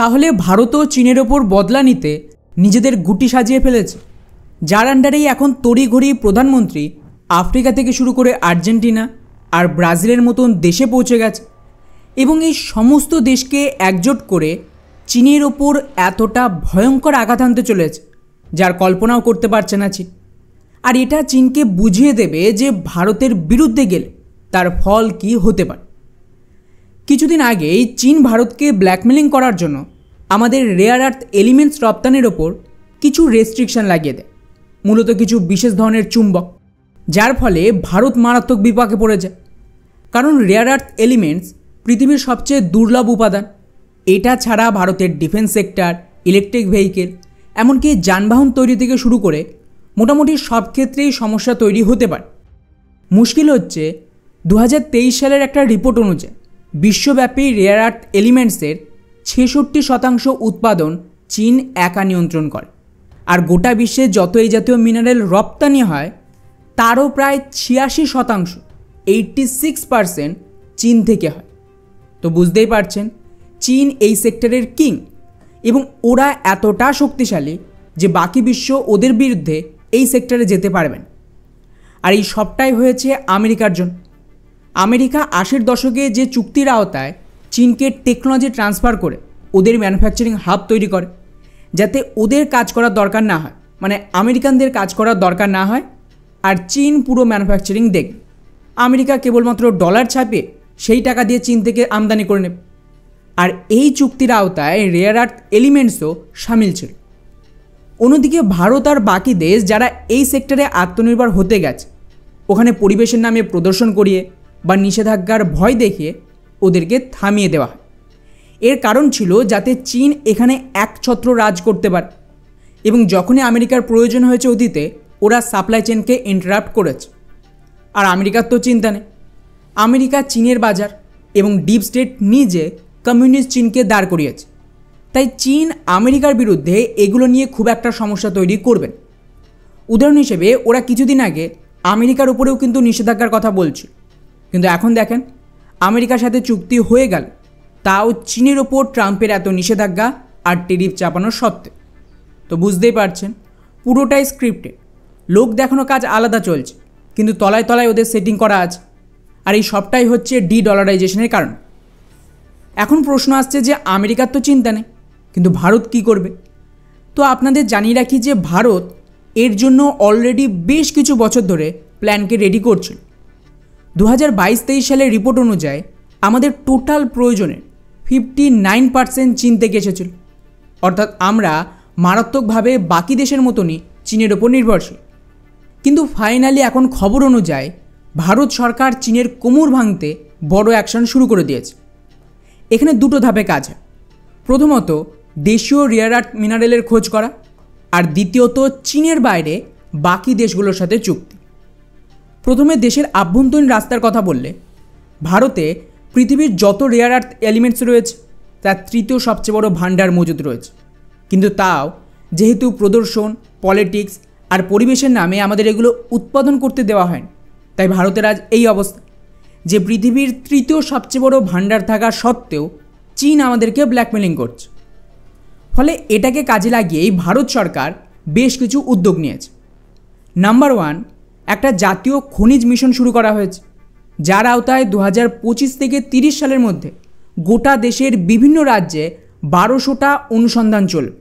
তাহলে ভারতও চীনের ওপর বদলা নিতে নিজেদের গুটি সাজিয়ে ফেলেছে, যার আন্ডারেই এখন তড়িঘড়ি প্রধানমন্ত্রী আফ্রিকা থেকে শুরু করে আর্জেন্টিনা আর ব্রাজিলের মতন দেশে পৌঁছে গেছে এবং এই সমস্ত দেশকে একজোট করে চীনের ওপর এতটা ভয়ঙ্কর আঘাত আনতে চলেছে যার কল্পনাও করতে পারছে না চীন। আর এটা চীনকে বুঝিয়ে দেবে যে ভারতের বিরুদ্ধে গেলে তার ফল কী হতে পারে। কিছুদিন আগেই চীন ভারতকে ব্ল্যাকমেলিং করার জন্য আমাদের রেয়ার আর্থ এলিমেন্টস রপ্তানির ওপর কিছু রেস্ট্রিকশন লাগিয়ে দেয়, মূলত কিছু বিশেষ ধরনের চুম্বক, যার ফলে ভারত মারাত্মক বিপাকে পড়ে যায়। কারণ রেয়ার আর্থ এলিমেন্টস পৃথিবীর সবচেয়ে দুর্লভ উপাদান। এটা ছাড়া ভারতের ডিফেন্স সেক্টর, ইলেকট্রিক ভেহিকেল, এমনকি যানবাহন তৈরি থেকে শুরু করে মোটামুটি সব ক্ষেত্রেই সমস্যা তৈরি হতে পারে। মুশকিল হচ্ছে 2023 সালের একটা রিপোর্ট অনুযায়ী বিশ্বব্যাপী রেয়ার আর্থ এলিমেন্টসের 66% উৎপাদন চীন একা নিয়ন্ত্রণ করে। আর গোটা বিশ্বে যত এই জাতীয় মিনারেল রপ্তানি হয় তারও প্রায় 86%, 86% চীন থেকে হয়। তো বুঝতেই পারছেন চীন এই সেক্টরের কিং এবং ওরা এতটা শক্তিশালী যে বাকি বিশ্ব ওদের বিরুদ্ধে এই সেক্টরে যেতে পারবেন। আর এই সবটাই হয়েছে আমেরিকার জন্য। আমেরিকা 80-র দশকে যে চুক্তির আওতায় চীনকে টেকনোলজি ট্রান্সফার করে ওদের ম্যানুফ্যাকচারিং হাব তৈরি করে, যাতে ওদের কাজ করার দরকার না হয়, মানে আমেরিকানদের কাজ করার দরকার না হয়, আর চীন পুরো ম্যানুফ্যাকচারিং দেখবে। আমেরিকা কেবলমাত্র ডলার ছাপিয়ে সেই টাকা দিয়ে চীন থেকে আমদানি করে নেবে। আর এই চুক্তির আওতায় রেয়ার আর্থ এলিমেন্টসও সামিল ছিল। অন্যদিকে ভারত আর বাকি দেশ যারা এই সেক্টরে আত্মনির্ভর হতে গেছে, ওখানে পরিবেশের নামে প্রদর্শন করিয়ে বা নিষেধাজ্ঞার ভয় দেখিয়ে ওদেরকে থামিয়ে দেওয়া হয়। এর কারণ ছিল যাতে চীন এখানে একছত্র রাজ করতে পারে। এবং যখনই আমেরিকার প্রয়োজন হয়েছে অতীতে, ওরা সাপ্লাই চেনকে ইন্টারাপ্ট করেছে। আর আমেরিকার তো চিন্তা নেই, আমেরিকা চীনের বাজার এবং ডিপ স্টেট নিজে কমিউনিস্ট চীনকে দাঁড় করিয়েছে। তাই চীন আমেরিকার বিরুদ্ধে এগুলো নিয়ে খুব একটা সমস্যা তৈরি করবেন। উদাহরণ হিসেবে ওরা কিছুদিন আগে আমেরিকার উপরেও কিন্তু নিষেধাজ্ঞার কথা বলছিল, কিন্তু এখন দেখেন আমেরিকার সাথে চুক্তি হয়ে গেল, তাও চীনের ওপর ট্রাম্পের এত নিষেধাজ্ঞা আর টেরিফ চাপানোর সত্ত্বে। তো বুঝতেই পারছেন পুরোটাই স্ক্রিপ্টেড, লোক দেখানো কাজ আলাদা চলছে, কিন্তু তলায় তলায় ওদের সেটিং করা আছে। আর এই সবটাই হচ্ছে ডলারাইজেশনের কারণ। এখন প্রশ্ন আসছে যে আমেরিকার তো চিন্তা নেই, কিন্তু ভারত কি করবে? তো আপনাদের জানিয়ে রাখি যে ভারত এর জন্য অলরেডি বেশ কিছু বছর ধরে প্ল্যানকে রেডি করছিল। 2022-23 সালের রিপোর্ট অনুযায়ী আমাদের টোটাল প্রয়োজনের 59% চীন থেকে এসেছিল। অর্থাৎ আমরা মারাত্মকভাবে বাকি দেশের মতনই চীনের ওপর নির্ভরশীল। কিন্তু ফাইনালি এখন খবর অনুযায়ী ভারত সরকার চীনের কোমর ভাঙতে বড় অ্যাকশন শুরু করে দিয়েছে। এখানে দুটো ধাপে কাজ হয়। প্রথমত দেশীয় রেয়ার আর্থ মিনারেলের খোঁজ করা, আর দ্বিতীয়ত চীনের বাইরে বাকি দেশগুলোর সাথে চুক্তি। প্রথমে দেশের আভ্যন্তরীণ রাস্তার কথা বললে, ভারতে পৃথিবীর যত রেয়ার আর্থ এলিমেন্টস রয়েছে তার তৃতীয় সবচেয়ে বড় ভাণ্ডার মজুদ রয়েছে। কিন্তু তাও যেহেতু প্রদর্শন, পলিটিক্স আর পরিবেশের নামে আমাদের এগুলো উৎপাদন করতে দেওয়া হয়নি, তাই ভারতের আজ এই অবস্থা যে পৃথিবীর তৃতীয় সবচেয়ে বড় ভাণ্ডার থাকা সত্ত্বেও চীন আমাদেরকে ব্ল্যাকমেলিং করছে। ফলে এটাকে কাজে লাগিয়েই ভারত সরকার বেশ কিছু উদ্যোগ নিয়েছে। নাম্বার 1, একটা জাতীয় খনিজ মিশন শুরু করা হয়েছে, যার আওতায় 2025 থেকে 30 সালের মধ্যে গোটা দেশের বিভিন্ন রাজ্যে 1200টা অনুসন্ধান চলবে।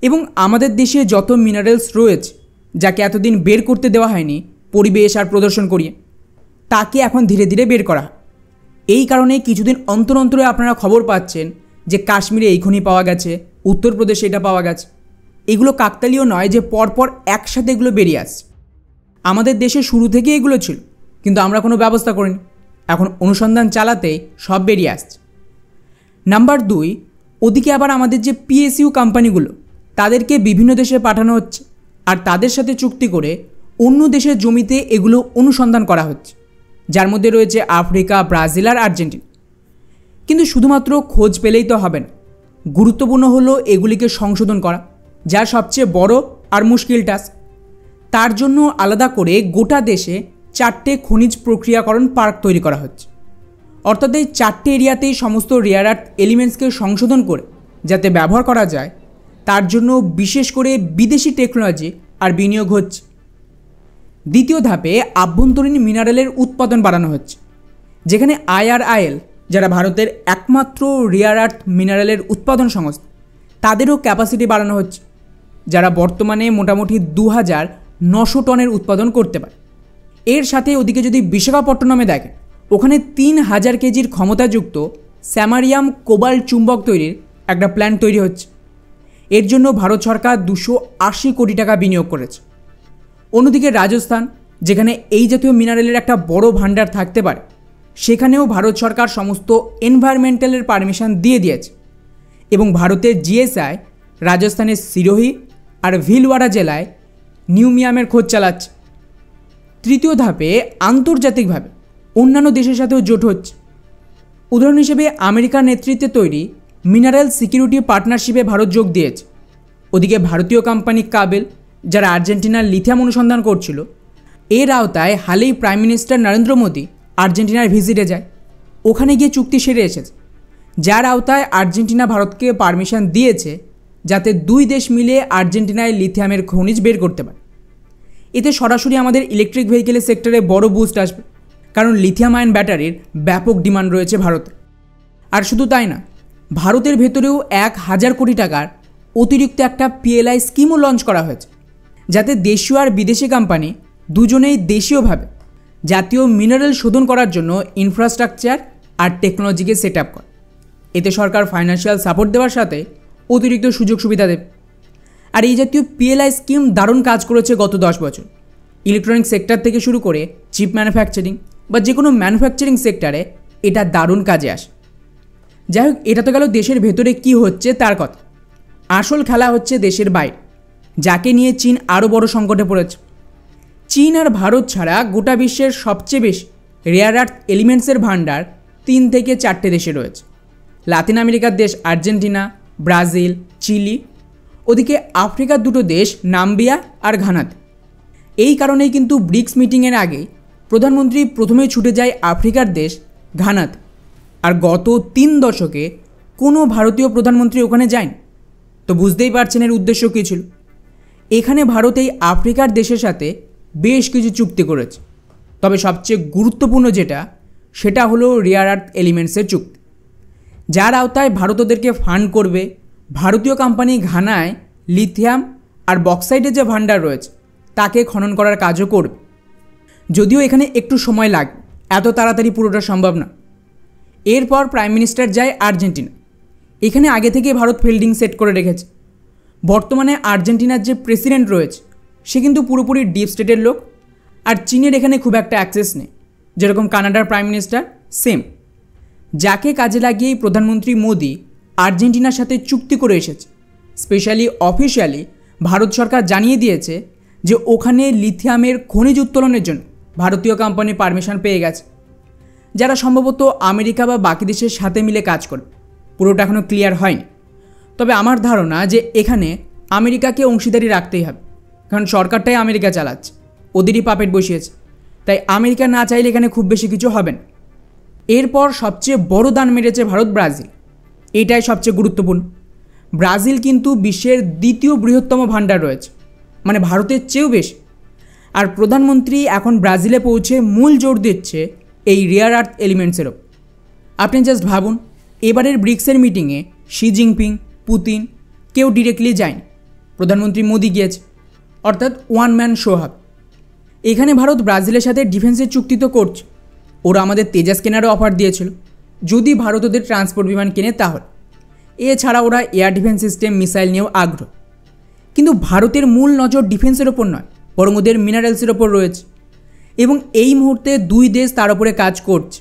এবং আমাদের দেশে যত মিনারেলস রয়েছে যাকে এতদিন বের করতে দেওয়া হয়নি পরিবেশ আর প্রদর্শন করিয়ে, তাকে এখন ধীরে ধীরে বের করা হয়। এই কারণে কিছুদিন অন্তর অন্তরে আপনারা খবর পাচ্ছেন যে কাশ্মীরে এই খনি পাওয়া গেছে, উত্তরপ্রদেশে এটা পাওয়া গেছে। এগুলো কাকতালীয় নয় যে পরপর একসাথে এগুলো বেরিয়ে আসছে। আমাদের দেশে শুরু থেকে এগুলো ছিল, কিন্তু আমরা কোনো ব্যবস্থা করিনি। এখন অনুসন্ধান চালাতেই সব বেরিয়ে আসছে। নাম্বার 2, ওদিকে আবার আমাদের যে পিএসইউ কোম্পানিগুলো তাদেরকে বিভিন্ন দেশে পাঠানো হচ্ছে, আর তাদের সাথে চুক্তি করে অন্য দেশের জমিতে এগুলো অনুসন্ধান করা হচ্ছে, যার মধ্যে রয়েছে আফ্রিকা, ব্রাজিল আর আর্জেন্টিনা। কিন্তু শুধুমাত্র খোঁজ পেলেই তো হবে না, গুরুত্বপূর্ণ হলো এগুলিকে সংশোধন করা, যা সবচেয়ে বড় আর মুশকিল টাস্ক। তার জন্য আলাদা করে গোটা দেশে 4টে খনিজ প্রক্রিয়াকরণ পার্ক তৈরি করা হচ্ছে। অর্থাৎ এই 4টে এরিয়াতেই সমস্ত রেয়ার আর্থ এলিমেন্টসকে সংশোধন করে যাতে ব্যবহার করা যায়, তার জন্য বিশেষ করে বিদেশি টেকনোলজি আর বিনিয়োগ হচ্ছে। দ্বিতীয় ধাপে আভ্যন্তরীণ মিনারেলের উৎপাদন বাড়ানো হচ্ছে, যেখানে IRIL, যারা ভারতের একমাত্র রেয়ার আর্থ মিনারেলের উৎপাদন সংস্থা, তাদেরও ক্যাপাসিটি বাড়ানো হচ্ছে, যারা বর্তমানে মোটামুটি 2900 টনের উৎপাদন করতে পারে। এর সাথে ওদিকে যদি বিশাখাপট্টনমে দেখেন, ওখানে 3000 কেজির ক্ষমতাযুক্ত স্যামারিয়াম কোবাল্ট চুম্বক তৈরির একটা প্ল্যান্ট তৈরি হচ্ছে। এর জন্য ভারত সরকার 280 কোটি টাকা বিনিয়োগ করেছে। অন্যদিকে রাজস্থান, যেখানে এই জাতীয় মিনারেলের একটা বড় ভাণ্ডার থাকতে পারে, সেখানেও ভারত সরকার সমস্ত এনভায়রনমেন্টালের পারমিশন দিয়ে দিয়েছে এবং ভারতের GSI রাজস্থানের সিরোহি আর ভিলওয়াড়া জেলায় নিউমিয়ামের খোঁজ চালাচ্ছে। তৃতীয় ধাপে আন্তর্জাতিকভাবে অন্যান্য দেশের সাথেও জোট হচ্ছে। উদাহরণ হিসেবে আমেরিকার নেতৃত্বে তৈরি মিনারেল সিকিউরিটি পার্টনারশিপে ভারত যোগ দিয়েছে। ওদিকে ভারতীয় কোম্পানি কাবেল, যারা আর্জেন্টিনার লিথিয়াম অনুসন্ধান করছিল, এর আওতায় হালেই প্রাইম মিনিস্টার নরেন্দ্র মোদী আর্জেন্টিনার ভিজিটে যায়। ওখানে গিয়ে চুক্তি সেরে এসেছে, যার আওতায় আর্জেন্টিনা ভারতকে পারমিশন দিয়েছে যাতে দুই দেশ মিলে আর্জেন্টিনায় লিথিয়ামের খনিজ বের করতে পারে। এতে সরাসরি আমাদের ইলেকট্রিক ভেহিকেলের সেক্টরে বড় বুস্ট আসবে, কারণ লিথিয়াম আয়ন ব্যাটারির ব্যাপক ডিমান্ড রয়েছে ভারতে। আর শুধু তাই না, ভারতের ভেতরেও 1000 কোটি টাকার অতিরিক্ত একটা PLI স্কিমও লঞ্চ করা হয়েছে, যাতে দেশীয় আর বিদেশি কোম্পানি দুজনেই দেশীয়ভাবে জাতীয় মিনারেল শোধন করার জন্য ইনফ্রাস্ট্রাকচার আর টেকনোলজিকে সেট আপ করে। এতে সরকার ফাইন্যান্সিয়াল সাপোর্ট দেওয়ার সাথে অতিরিক্ত সুযোগ সুবিধা দেবে। আর এই জাতীয় PLI স্কিম দারুণ কাজ করেছে গত 10 বছর। ইলেকট্রনিক সেক্টর থেকে শুরু করে চিপ ম্যানুফ্যাকচারিং বা যে কোনো ম্যানুফ্যাকচারিং সেক্টরে এটা দারুণ কাজে আসে। যাই হোক, এটা তো গেল দেশের ভেতরে কি হচ্ছে তার কথা। আসল খেলা হচ্ছে দেশের বাইরে, যাকে নিয়ে চীন আরও বড় সংকটে পড়েছে। চীন আর ভারত ছাড়া গোটা বিশ্বের সবচেয়ে বেশি রেয়ার আর্থ এলিমেন্টসের ভাণ্ডার 3 থেকে 4টে দেশে রয়েছে। লাতিন আমেরিকার দেশ আর্জেন্টিনা, ব্রাজিল, চিলি, ওদিকে আফ্রিকার 2টো দেশ নাম্বিয়া আর ঘানাতে। এই কারণেই কিন্তু ব্রিক্স মিটিংয়ের আগে প্রধানমন্ত্রী প্রথমে ছুটে যায় আফ্রিকার দেশ ঘানাতে। আর গত 3 দশকে কোনো ভারতীয় প্রধানমন্ত্রী ওখানে যায়নি। তো বুঝতেই পারছেন এর উদ্দেশ্য কী ছিল। এখানে ভারত এই আফ্রিকার দেশের সাথে বেশ কিছু চুক্তি করেছে, তবে সবচেয়ে গুরুত্বপূর্ণ যেটা, সেটা হলো রেয়ার আর্থ এলিমেন্টসের চুক্তি, যার আওতায় ভারত ওদেরকে ফান্ড করবে। ভারতীয় কোম্পানি ঘানায় লিথিয়াম আর বক্সাইডের যে ভাণ্ডার রয়েছে তাকে খনন করার কাজও করবে। যদিও এখানে একটু সময় লাগবে, এত তাড়াতাড়ি পুরোটা সম্ভব না। এরপর প্রাইম মিনিস্টার যায় আর্জেন্টিনা। এখানে আগে থেকে ভারত ফিল্ডিং সেট করে রেখেছে। বর্তমানে আর্জেন্টিনার যে প্রেসিডেন্ট রয়েছে সে কিন্তু পুরোপুরি ডিপ স্টেটের লোক, আর চীনের এখানে খুব একটা অ্যাক্সেস নেই, যেরকম কানাডার প্রাইম মিনিস্টার সেম। যাকে কাজে লাগিয়েই প্রধানমন্ত্রী মোদি আর্জেন্টিনার সাথে চুক্তি করে এসেছে। স্পেশালি অফিশিয়ালি ভারত সরকার জানিয়ে দিয়েছে যে ওখানে লিথিয়ামের খনিজ উত্তোলনের জন্য ভারতীয় কোম্পানি পারমিশন পেয়ে গেছে, যারা সম্ভবত আমেরিকা বা বাকি দেশের সাথে মিলে কাজ করবে। পুরোটা এখনও ক্লিয়ার হয়নি, তবে আমার ধারণা যে এখানে আমেরিকাকে অংশীদারি রাখতেই হবে, কারণ সরকারটাই আমেরিকা চালাচ্ছে, ওদেরই পাপেট বসিয়েছে। তাই আমেরিকা না চাইলে এখানে খুব বেশি কিছু হবে না। এরপর সবচেয়ে বড় দান মেরেছে ভারত ব্রাজিল। এটাই সবচেয়ে গুরুত্বপূর্ণ। ব্রাজিল কিন্তু বিশ্বের 2য় বৃহত্তম ভাণ্ডার রয়েছে, মানে ভারতের চেয়েও বেশি। আর প্রধানমন্ত্রী এখন ব্রাজিলে পৌঁছে মূল জোর দিচ্ছে এই রেয়ার আর্থ এলিমেন্টসের ওপর। আপনি জাস্ট ভাবুন, এবারের ব্রিক্সের মিটিংয়ে শি জিনপিং, পুতিন কেউ ডিরেক্টলি যায়নি, প্রধানমন্ত্রী মোদি গিয়েছে, অর্থাৎ ওয়ান ম্যান শো হবে। এখানে ভারত ব্রাজিলের সাথে ডিফেন্সের চুক্তি তো করছে। ওরা আমাদের তেজাস কেনারও অফার দিয়েছিল, যদি ভারত ওদের ট্রান্সপোর্ট বিমান কেনে তাহলে। এছাড়া ওরা এয়ার ডিফেন্স সিস্টেম, মিসাইল নিয়েও আগ্রহ। কিন্তু ভারতের মূল নজর ডিফেন্সের ওপর নয়, বরং ওদের মিনারেলসের ওপর রয়েছে। এবং এই মুহূর্তে 2 দেশ তার উপরে কাজ করছে।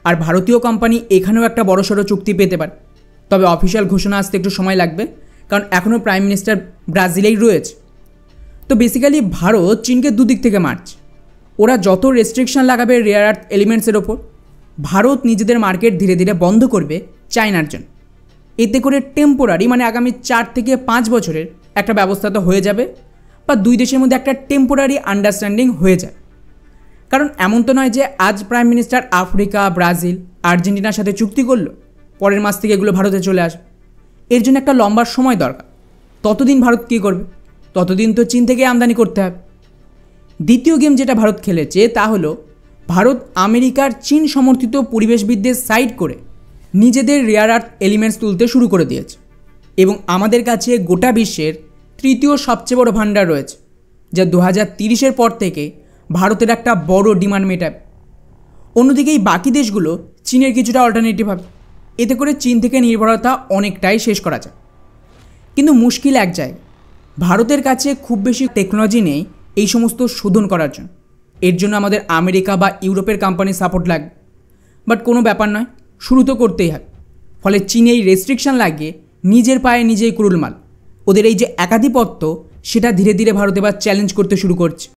আর ভারতীয় কোম্পানি এখানেও একটা বড়সড় চুক্তি পেতে পারে, তবে অফিসিয়াল ঘোষণা আসতে একটু সময় লাগবে, কারণ এখনও প্রাইম মিনিস্টার ব্রাজিলেই রয়েছে। তো বেসিক্যালি ভারত চীনকে দুদিক থেকে মারছে। ওরা যত রেস্ট্রিকশন লাগাবে রেয়ার আর্থ এলিমেন্টসের ওপর, ভারত নিজেদের মার্কেট ধীরে ধীরে বন্ধ করবে চায়নার জন্য। এতে করে টেম্পোরারি, মানে আগামী 4 থেকে 5 বছরের একটা ব্যবস্থা তো হয়ে যাবে, বা 2 দেশের মধ্যে একটা টেম্পোরারি আন্ডারস্ট্যান্ডিং হয়ে যায়। কারণ এমন তো নয় যে আজ প্রাইম মিনিস্টার আফ্রিকা, ব্রাজিল, আর্জেন্টিনার সাথে চুক্তি করলো, পরের মাস থেকে এগুলো ভারতে চলে আসবে। এর জন্য একটা লম্বা সময় দরকার। ততদিন ভারত কী করবে? ততদিন তো চীন থেকে আমদানি করতে হবে। দ্বিতীয় গেম যেটা ভারত খেলেছে তা হলো ভারত আমেরিকার চীন সমর্থিত পরিবেশবিদদের সাইড করে নিজেদের রেয়ার আর্থ এলিমেন্টস তুলতে শুরু করে দিয়েছে এবং আমাদের কাছে গোটা বিশ্বের তৃতীয় সবচেয়ে বড় ভাণ্ডার রয়েছে, যা 2030-এর পর থেকে ভারতের একটা বড় ডিমান্ড মেটাবে। অন্যদিকে এই বাকি দেশগুলো চীনের কিছুটা অল্টারনেটিভ হবে, এতে করে চীন থেকে নির্ভরতা অনেকটাই শেষ করা যায়। কিন্তু মুশকিল এক জায়গায়, ভারতের কাছে খুব বেশি টেকনোলজি নেই এই সমস্ত শোধন করার জন্য। এর জন্য আমাদের আমেরিকা বা ইউরোপের কোম্পানির সাপোর্ট লাগবে। বাট কোনো ব্যাপার নয়, শুরু তো করতেই হবে। ফলে চীন এই রেস্ট্রিকশন লাগিয়ে নিজের পায়ে নিজেই কুড়ুলমাল। ওদের এই যে একাধিপত্য, সেটা ধীরে ধীরে ভারত এবার চ্যালেঞ্জ করতে শুরু করছে।